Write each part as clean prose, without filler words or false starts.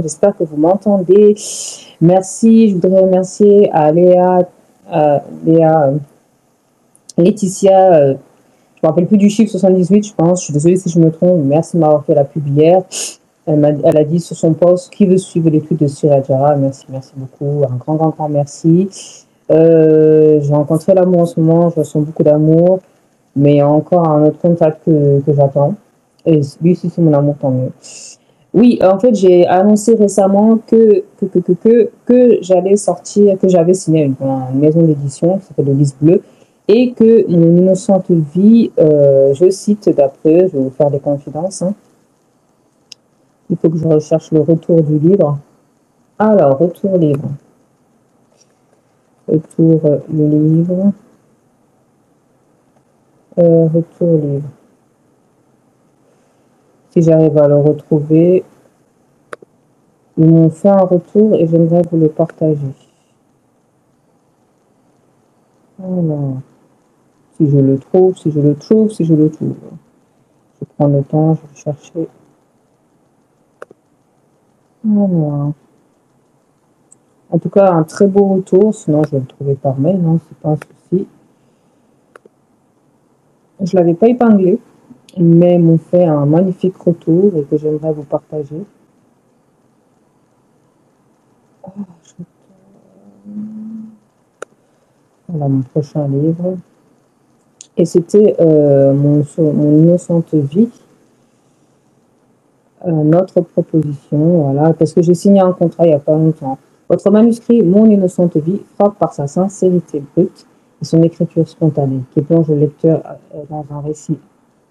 J'espère que vous m'entendez. Merci. Je voudrais remercier à Léa, Laetitia, je ne me rappelle plus du chiffre 78, je pense. Je suis désolée si je me trompe. Merci de m'avoir fait la pub hier. Elle a dit sur son post qui veut suivre les tweets de Siradjara. Merci, merci beaucoup. Un grand merci. J'ai rencontré l'amour en ce moment. Je ressens beaucoup d'amour. Mais il y a encore un autre contact que j'attends. Et lui aussi, c'est mon amour, tant mieux. Oui, en fait, j'ai annoncé récemment que j'allais sortir, que j'avais signé une maison d'édition qui s'appelle Le Lys Bleu, et que mon innocente vie, je cite d'après, je vais vous faire des confidences, hein. Il faut que je recherche le retour du livre. Alors, retour livre. Retour le livre. Retour livre. Si j'arrive à le retrouver, ils m'ont fait un retour et j'aimerais vous le partager. Alors, si je le trouve. Je prends le temps, je vais chercher. Alors. En tout cas, un très beau retour, sinon je vais le trouver par mail, non, c'est pas un souci. Je l'avais pas épinglé, mais ils m'ont fait un magnifique retour et que j'aimerais vous partager. Voilà mon prochain livre. Et c'était mon innocente vie. Notre proposition, voilà, parce que j'ai signé un contrat il n'y a pas longtemps. Votre manuscrit, Mon innocente vie, frappe par sa sincérité brute et son écriture spontanée, qui plonge le lecteur dans un récit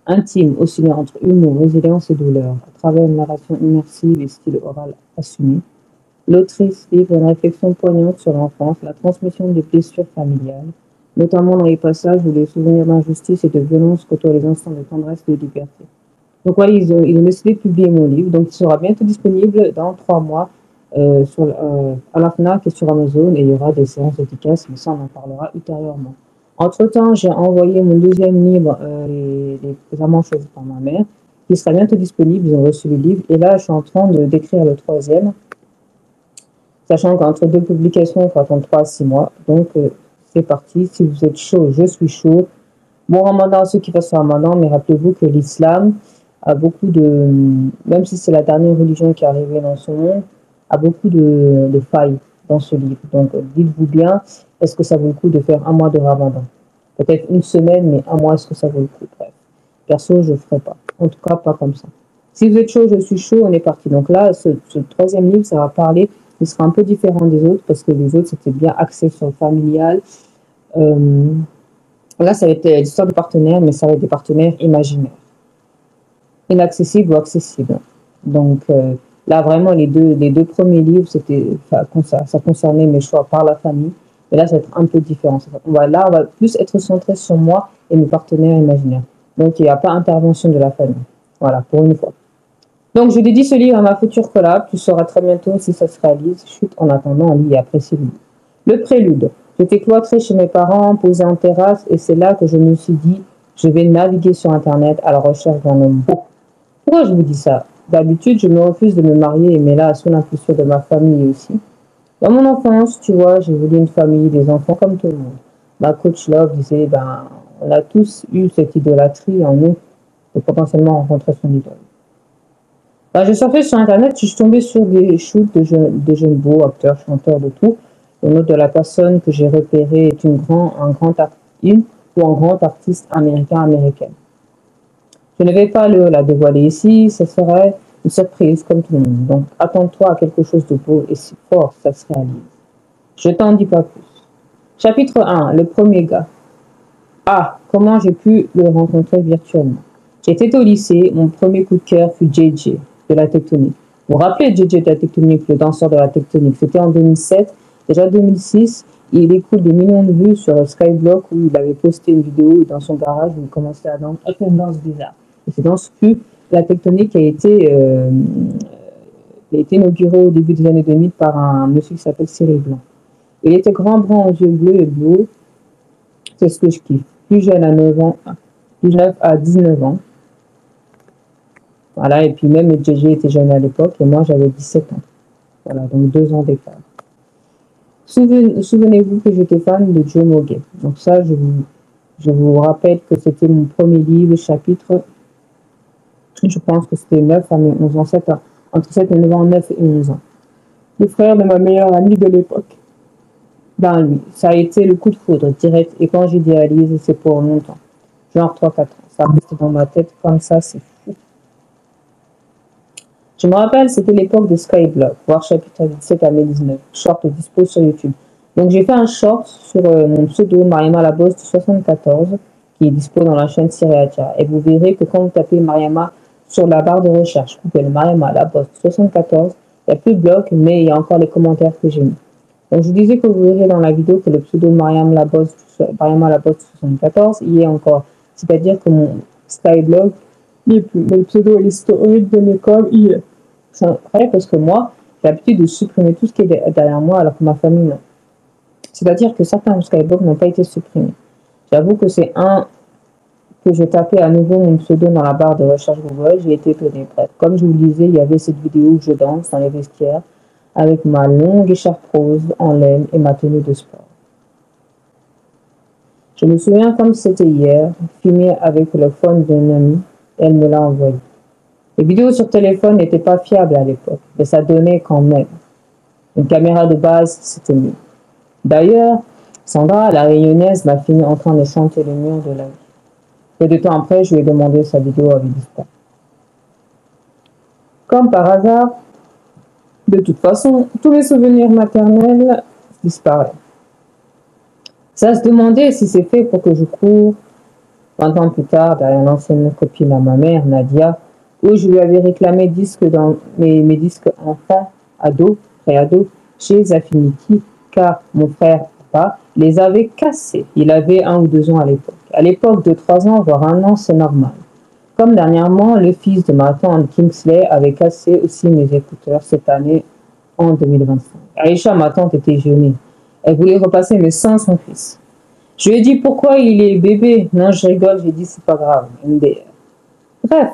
intime, oscillant entre humour, résilience et douleur, à travers une narration immersive et style oral assumé. L'autrice livre une réflexion poignante sur l'enfance, la transmission des blessures familiales, notamment dans les passages où les souvenirs d'injustice et de violence côtoient les instants de tendresse et de liberté. Donc voilà, ils ont décidé de publier mon livre, donc il sera bientôt disponible dans 3 mois à la FNAC et sur Amazon, et il y aura des séances efficaces, mais ça on en parlera ultérieurement. Entre-temps, j'ai envoyé mon deuxième livre, les amants choisis par ma mère, qui sera bientôt disponible, ils ont reçu le livre, et là je suis en train d'écrire le troisième, sachant qu'entre deux publications, il faut attendre 3 à 6 mois, donc c'est parti, si vous êtes chaud, je suis chaud. Bon ramadan à ceux qui passent au ramadan, mais rappelez-vous que l'islam a beaucoup de, même si c'est la dernière religion qui est arrivée dans ce monde, a beaucoup de failles dans ce livre. Donc dites-vous bien, est-ce que ça vaut le coup de faire un mois de ramadan? Peut-être une semaine, mais un mois, est-ce que ça vaut le coup? Bref. Perso, je ne ferai pas. En tout cas, pas comme ça. Si vous êtes chaud, je suis chaud, on est parti. Donc là, ce troisième livre, ça va parler, il sera un peu différent des autres, parce que les autres, c'était bien axé sur le familial. Là, ça va être l'histoire de partenaires, mais ça va être des partenaires imaginaires. Inaccessibles ou accessibles. Donc là, vraiment, les deux premiers livres, ça concernait mes choix par la famille. Et là, ça va être un peu différent. On va plus être centré sur moi et mes partenaires imaginaires. Donc, il n'y a pas intervention de la famille. Voilà, pour une fois. Donc, je dédie ce livre à ma future collab. Tu sauras très bientôt si ça se réalise. Chut, en attendant, lis et apprécie le livre. Le prélude. J'étais cloîtrée chez mes parents, posée en terrasse, et c'est là que je me suis dit, je vais naviguer sur Internet à la recherche d'un homme beau. Pourquoi je vous dis ça? D'habitude, je me refuse de me marier, mais là, sous l'impulsion de ma famille aussi. Dans mon enfance, tu vois, j'ai voulu une famille, des enfants comme tout le monde. Ma coach Love disait, on a tous eu cette idolâtrie en nous de potentiellement rencontrer son idole. Je surfais sur Internet, je suis tombée sur des shoots de jeunes beaux, acteurs, chanteurs, de tout. Le nom de la personne que j'ai repérée est une ou un grand artiste américaine. Je ne vais pas la dévoiler ici, ce serait une surprise comme tout le monde. Donc, attends-toi à quelque chose de beau et si fort, ça se réalise. Je t'en dis pas plus. Chapitre 1, le premier gars. Ah, comment j'ai pu le rencontrer virtuellement. J'étais au lycée, mon premier coup de cœur fut JJ, de la tectonique. Vous vous rappelez JJ de la tectonique, le danseur de la tectonique? C'était en 2007. Déjà 2006, il écoute des millions de vues sur Skyblock où il avait posté une vidéo dans son garage où il commençait à danser une danse bizarre. Et cette danse fut la tectonique qui a été inaugurée au début des années 2000 par un monsieur qui s'appelle Cyril Blanc. Il était grand, brun aux yeux bleus et bleus. C'est ce que je kiffe. Plus jeune à 9 ans, plus jeune à 19 ans. Voilà, et puis même JJ était jeune à l'époque et moi j'avais 17 ans. Voilà, donc 2 ans d'écart. Souvenez-vous que j'étais fan de Joe Moget. Donc ça, je vous rappelle que c'était mon premier livre, chapitre, je pense que c'était 9 à 11 ans, 7 ans, entre 7 et 9 ans, 9 et 11 ans. Le frère de ma meilleure amie de l'époque. Ben lui, ça a été le coup de foudre direct. Et quand j'idéalise, c'est pour longtemps. Genre 3-4 ans. Ça reste dans ma tête comme ça, c'est fou. Je me rappelle, c'était l'époque de Skyblock, voir chapitre 17 à mai 19. Short dispo sur YouTube. Donc j'ai fait un short sur mon pseudo Mariama Labosse de 74 qui est dispo dans la chaîne Siriacha. Et vous verrez que quand vous tapez Mariama sur la barre de recherche, vous coupez le Mariama Labosse de 74, il n'y a plus de bloc, mais il y a encore les commentaires que j'ai mis. Donc je vous disais que vous verrez dans la vidéo que le pseudo Mariama Labosse de 74 y est encore. C'est-à-dire que mon Skyblock n'est plus. Mais le pseudo et l'historique de l'école y est. C'est vrai parce que moi, j'ai l'habitude de supprimer tout ce qui est derrière moi alors que ma famille non. C'est-à-dire que certains Skyblock n'ont pas été supprimés. J'avoue que c'est un que j'ai tapé à nouveau mon pseudo dans la barre de recherche Google, j'ai été étonné. Bref, comme je vous le disais, il y avait cette vidéo où je danse dans les vestiaires avec ma longue écharpe rose en laine et ma tenue de sport. Je me souviens comme c'était hier, filmé avec le phone d'une amie, et elle me l'a envoyé. Les vidéos sur téléphone n'étaient pas fiables à l'époque, mais ça donnait quand même. Une caméra de base, c'était mieux. D'ailleurs, Sandra, la réunionnaise, m'a fini en train de chanter le mur de la vie. Peu de temps après, je lui ai demandé sa vidéo avait disparu. Comme par hasard, de toute façon, tous mes souvenirs maternels disparaissent. Ça se demandait si c'est fait pour que je cours 20 ans plus tard derrière l'ancienne copine à ma mère, Nadia, où je lui avais réclamé mes disques enfants, ados, pré-ados, chez Affinity, car mon frère papa les avait cassés. Il avait 1 ou 2 ans à l'époque. À l'époque de 3 ans, voire 1 an, c'est normal. Comme dernièrement, le fils de ma tante Kingsley avait cassé aussi mes écouteurs cette année en 2025. Aïcha, ma tante, était gênée. Elle voulait repasser, mais sans son fils. Je lui ai dit pourquoi il est bébé. Non, je rigole, j'ai dit c'est pas grave. MDR. Bref,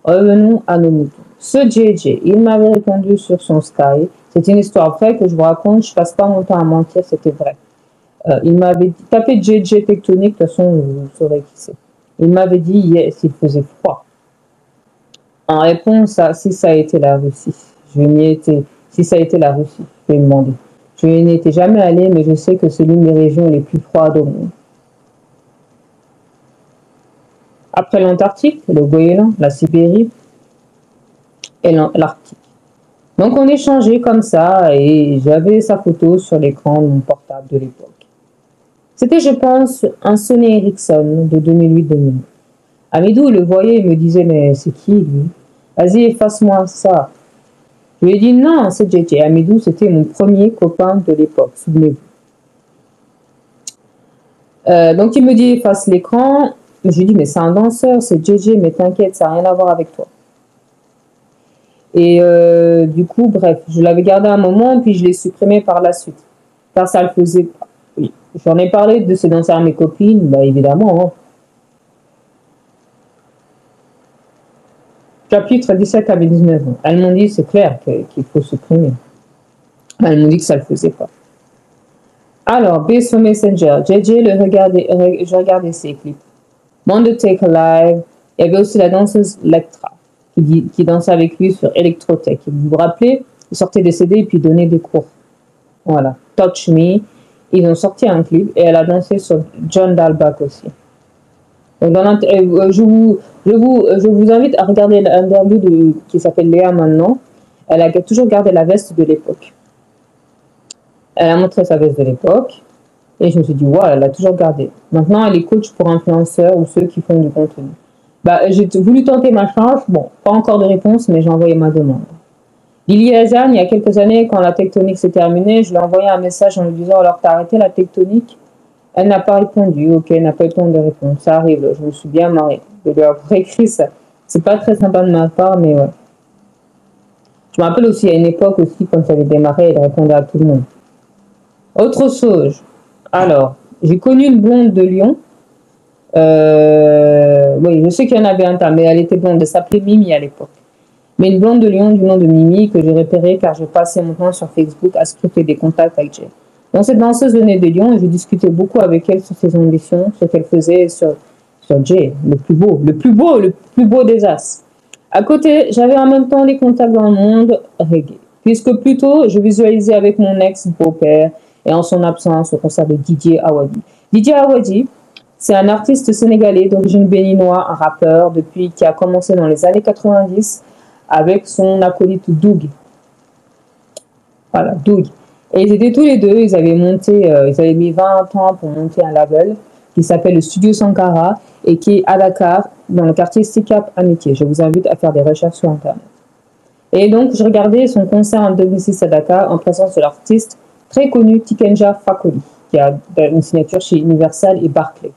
revenons à nos moutons. Ce JJ, il m'avait répondu sur son Sky. C'est une histoire vraie que je vous raconte. Je passe pas mon temps à mentir, c'était vrai. Il m'avait tapé JJ Tectonique, de toute façon, vous saurez qui c'est. Il m'avait dit yes, il faisait froid. En réponse à si ça a été la Russie. Si ça a été la Russie, je lui ai demandé. Je n'y étais jamais allé, mais je sais que c'est l'une des régions les plus froides au monde. Après l'Antarctique, le Groenland, la Sibérie et l'Arctique. Donc on échangeait comme ça et j'avais sa photo sur l'écran de mon portable de l'époque. C'était, je pense, un Sony Ericsson de 2008-2009. Amidou le voyait et me disait, mais c'est qui lui? Vas-y, efface-moi ça. Je lui ai dit non, c'est JJ. Amidou, c'était mon premier copain de l'époque, souvenez-vous. Donc il me dit efface l'écran. Je lui dis mais c'est un danseur, c'est JJ, mais t'inquiète, ça n'a rien à voir avec toi. Et du coup, bref, je l'avais gardé un moment, puis je l'ai supprimé par la suite. Car ça le faisait pas. Oui. J'en ai parlé de ce danseur à mes copines, bah évidemment. Hein. Chapitre 17 à 19 ans. Elles m'ont dit, c'est clair qu'il faut supprimer. Elles m'ont dit que ça le faisait pas. Alors, B sur Messenger. JJ, je regardais ses clips. Monde Take Live. Il y avait aussi la danseuse Lectra qui dansait avec lui sur Electrotech. Vous vous rappelez, il sortait des CD et puis donnait des cours. Voilà. Touch Me. Ils ont sorti un clip et elle a dansé sur John Dalbach aussi. Donc je vous invite à regarder l'interview qui s'appelle Léa maintenant. Elle a toujours gardé la veste de l'époque. Elle a montré sa veste de l'époque. Et je me suis dit, wow, elle a toujours gardé. Maintenant, elle est coach pour influenceurs ou ceux qui font du contenu. Bah, j'ai voulu tenter ma chance. Bon, pas encore de réponse, mais j'ai envoyé ma demande. Lily Hazan, il y a quelques années, quand la tectonique s'est terminée, je lui ai envoyé un message en lui disant, alors t'as arrêté la tectonique? Elle n'a pas répondu. Ok, elle n'a pas eu le temps de répondre. Ça arrive, je me suis bien marrée de lui avoir écrit ça. C'est pas très sympa de ma part, mais ouais. Je me rappelle aussi à une époque aussi, quand ça avait démarré, elle répondait à tout le monde. Autre chose. Alors, j'ai connu une blonde de Lyon. Oui, je sais qu'il y en avait un tas, mais elle était blonde. Elle s'appelait Mimi à l'époque. mais une blonde de Lyon du nom de Mimi que j'ai repérée car je passais mon temps sur Facebook à scruter des contacts avec Jay. Donc cette danseuse venait de Lyon et je discutais beaucoup avec elle sur ses ambitions, ce qu'elle faisait sur Jay, le plus beau des as. À côté, j'avais en même temps les contacts dans le monde reggae, puisque plus tôt, je visualisais avec mon ex-beau-père et en son absence le concert de Didier Awadi. Didier Awadi, c'est un artiste sénégalais d'origine béninoise, un rappeur qui a commencé dans les années 90 avec son acolyte Doug. Voilà, Doug. Et ils étaient tous les deux, ils avaient mis 20 ans pour monter un label qui s'appelle le Studio Sankara et qui est à Dakar, dans le quartier Sikap Amitié. Je vous invite à faire des recherches sur Internet. Et donc, je regardais son concert en 2006 à Dakar en présence de l'artiste très connu Tikenja Fakoli, qui a une signature chez Universal et Barclay.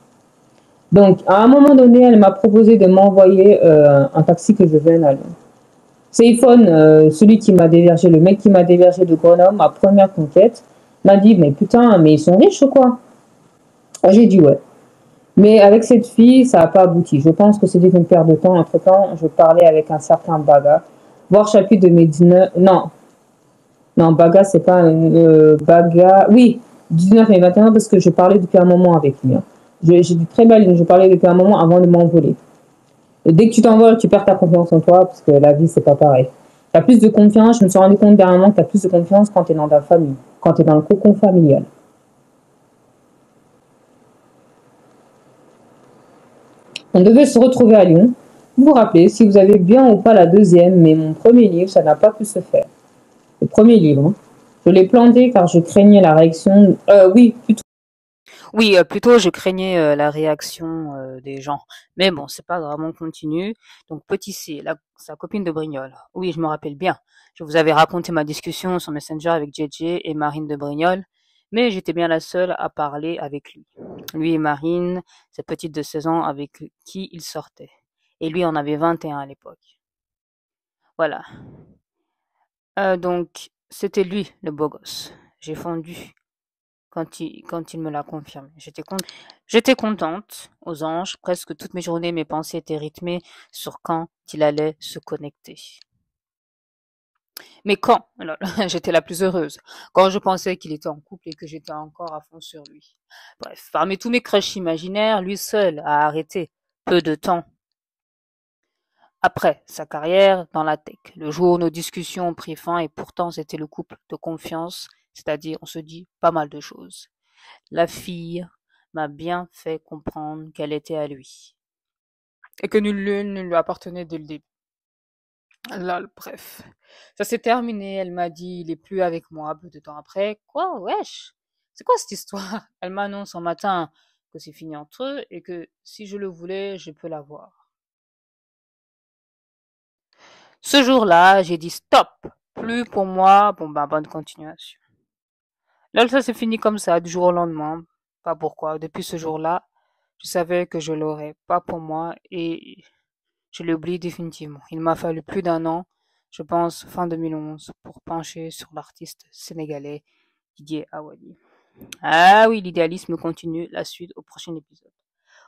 Donc, à un moment donné, elle m'a proposé de m'envoyer un taxi que je vienne à Lyon. C'est iPhone, celui qui m'a dévergé, le mec qui m'a dévergé de Grenoble, ma première conquête, m'a dit, mais putain, mais ils sont riches ou quoi? J'ai dit ouais. Mais avec cette fille, ça n'a pas abouti. Je pense que c'était une perte de temps. Entre-temps, je parlais avec un certain Baga. Voir chapitre de mes 19... Non, Baga, c'est pas... Baga... Oui, 19 et 21, parce que je parlais depuis un moment avec lui. Hein. J'ai dit très belle, je parlais depuis un moment avant de m'envoler. Et dès que tu t'envoles, tu perds ta confiance en toi, parce que la vie, c'est pas pareil. Tu as plus de confiance, je me suis rendu compte dernièrement que tu as plus de confiance quand tu es dans ta famille, quand tu es dans le cocon familial. On devait se retrouver à Lyon. Vous vous rappelez, si vous avez bien ou pas la deuxième, mais mon premier livre, ça n'a pas pu se faire. Le premier livre, hein. Je l'ai planté car je craignais la réaction. Oui, plutôt. Oui, plutôt je craignais la réaction des gens. Mais bon, c'est pas grave, on continue. Donc petit C, sa copine de Brignoles. Oui, je me rappelle bien. Je vous avais raconté ma discussion sur Messenger avec JJ et Marine de Brignoles, mais j'étais bien la seule à parler avec lui. Lui et Marine, cette petite de 16 ans avec qui il sortait. Et lui en avait 21 à l'époque. Voilà. Donc, c'était lui, le beau gosse. J'ai fondu quand il me l'a confirmé. J'étais contente, aux anges, presque toutes mes journées, mes pensées étaient rythmées sur quand il allait se connecter. Mais quand? Alors, j'étais la plus heureuse. Quand je pensais qu'il était en couple et que j'étais encore à fond sur lui. Bref, parmi tous mes crushs imaginaires, lui seul a arrêté, peu de temps après sa carrière dans la tech. Le jour où nos discussions ont pris fin et pourtant c'était le couple de confiance, c'est-à-dire on se dit pas mal de choses. La fille m'a bien fait comprendre qu'elle était à lui et que nulle l'une ne lui appartenait dès le début. Là, bref. Ça s'est terminé, elle m'a dit il est plus avec moi peu de temps après. Quoi, wesh? C'est quoi cette histoire? Elle m'annonce un matin que c'est fini entre eux et que si je le voulais, je peux l'avoir. Ce jour-là, j'ai dit stop, plus pour moi. Bon ben bonne continuation. Là, ça s'est fini comme ça, du jour au lendemain. Pas pourquoi. Depuis ce jour-là, je savais que je l'aurais pas pour moi et je l'ai oublié définitivement. Il m'a fallu plus d'un an, je pense fin 2011, pour pencher sur l'artiste sénégalais Didier Awadi. Ah oui, l'idéalisme continue, la suite au prochain épisode.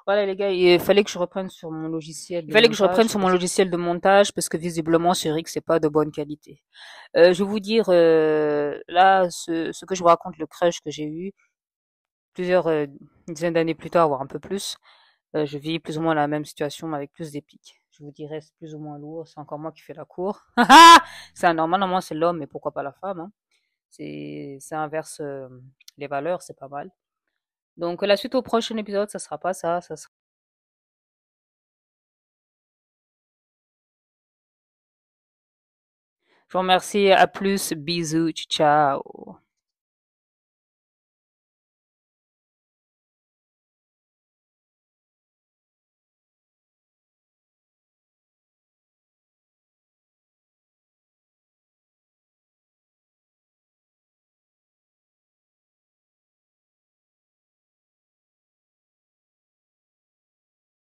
Voilà les gars, il fallait que je reprenne sur mon logiciel de montage parce que visiblement sur X c'est pas de bonne qualité. Je vais vous dire là ce que je vous raconte, le crush que j'ai eu plusieurs dizaines d'années plus tard, voire un peu plus. Je vis plus ou moins la même situation, mais avec plus d'épique. Je vous dirais, c'est plus ou moins lourd. C'est encore moi qui fais la cour. C'est anormal. Normalement, c'est l'homme, mais pourquoi pas la femme, hein. C'est inverse les valeurs, c'est pas mal. Donc, la suite au prochain épisode, ça sera pas ça. Ça sera... Je vous remercie. À plus. Bisous. Ciao.